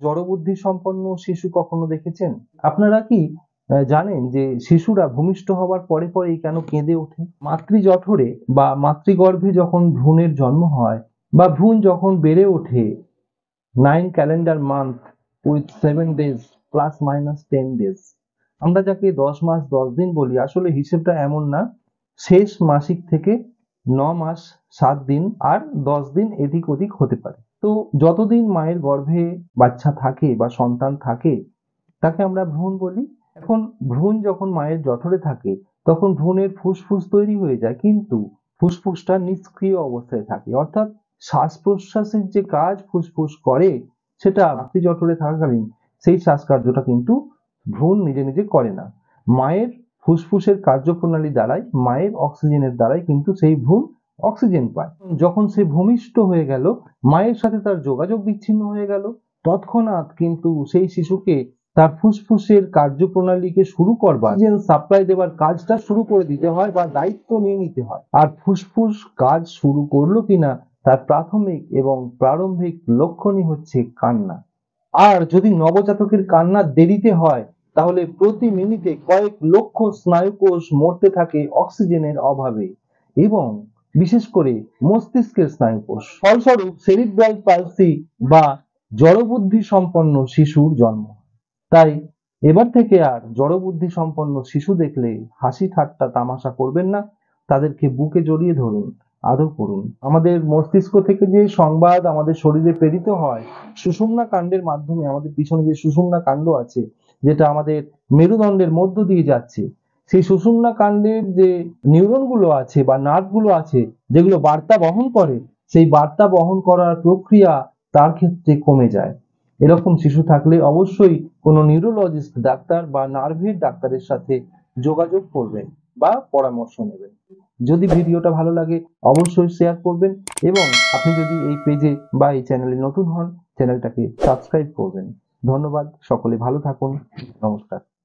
জড়বুদ্ধি সম্পন্ন শিশু কখনো দেখেছেন? আপনারা কি জানেন যে শিশুরা ভূমিষ্ঠ হবার পরে পরেই কেন কেঁদে ওঠে? মাতৃজঠরে বা মাতৃগর্ভে যখন ভ্রূণের জন্ম হয় বা ভ্রূণ যখন বেড়ে ওঠে 9 calendar month with 7 days plus minus 10 days, আমরা যাকে 10 মাস 10 দিন বলি, আসলে হিসেবটা এমন না। শেষ মাসিক থেকে 9 মাস 7 দিন আর 10 দিন এদিক ওদিক হতে পারে। তো যতদিন মায়ের গর্ভে বাচ্চা থাকে বা সন্তান থাকে তাকে আমরা ভ্রূণ বলি। এখন ভ্রূণ যখন মায়ের জঠরে থাকে তখন ভ্রূণের ফুসফুস তৈরি হয়ে যায়, কিন্তু ফুসফুসটা নিষ্ক্রিয় অবস্থায় থাকে, অর্থাৎ শ্বাস প্রশ্বাসের যে কাজ ফুসফুস করে সেটা মাতৃজঠরে থাকাকালীন সেই শ্বাসকার্যটা কিন্তু ভ্রূণ নিজে নিজে করে না। মায়ের ফুসফুসের কার্যপ্রণালী দ্বারাই, মায়ের অক্সিজেনের দ্বারাই কিন্তু সেই ভ্রূণ অক্সিজেন পায়। যখন সে ভূমিষ্ঠ হয়ে গেল, মায়ের সাথে তার যোগাযোগ বিচ্ছিন্ন হয়ে গেল, তৎক্ষণাৎ কিন্তু সেই শিশুকে তার ফুসফুসের কার্যপ্রণালীকে শুরু করবার, অক্সিজেন সাপ্লাই দেওয়ার কাজটা শুরু করে দিতে হয় বা দায়িত্ব নিয়ে নিতে হয়। আর ফুসফুস কাজ শুরু করলো কিনা তার প্রাথমিক এবং প্রারম্ভিক লক্ষণই হচ্ছে কান্না। আর যদি নবজাতকের কান্না দেরিতে হয় তাহলে প্রতি মিনিটে কয়েক লক্ষ স্নায়ুকোষ মরতে থাকে অক্সিজেনের অভাবে, এবং বিশেষ করে মস্তিষ্কের স্নায়ুকোষ। ফলস্বরূপ সেরিব্রাল পালসি বা জড়বুদ্ধি সম্পন্ন শিশুর জন্ম। তাই এবার থেকে আর জড়বুদ্ধি সম্পন্ন শিশু দেখলে হাসি ঠাট্টা তামাশা করবেন না, তাদেরকে বুকে জড়িয়ে ধরুন, আদর করুন। আমাদের মস্তিষ্ক থেকে যে সংবাদ আমাদের শরীরে প্রেরিত হয় সুষুম্না কাণ্ডের মাধ্যমে, আমাদের পিছনে যে সুষুম্না কাণ্ড আছে যেটা আমাদের মেরুদণ্ডের মধ্য দিয়ে যাচ্ছে, সেই সুষুম্না কাণ্ডের যে নিউরন গুলো আছে বা নার্ভ গুলো আছে যেগুলো বার্তা বহন করে, সেই বার্তা বহন করার প্রক্রিয়া তার ক্ষেত্রে কমে যায়। এরকম শিশু থাকলে অবশ্যই কোনো নিউরোলজিস্ট ডাক্তার বা নার্ভের ডাক্তারের সাথে যোগাযোগ করবেন বা পরামর্শ নেবেন। যদি ভিডিওটা ভালো লাগে অবশ্যই শেয়ার করবেন, এবং আপনি যদি এই পেজে বা এই চ্যানেলে নতুন হন চ্যানেলটাকে সাবস্ক্রাইব করবেন। ধন্যবাদ, সকলে ভালো থাকুন, নমস্কার।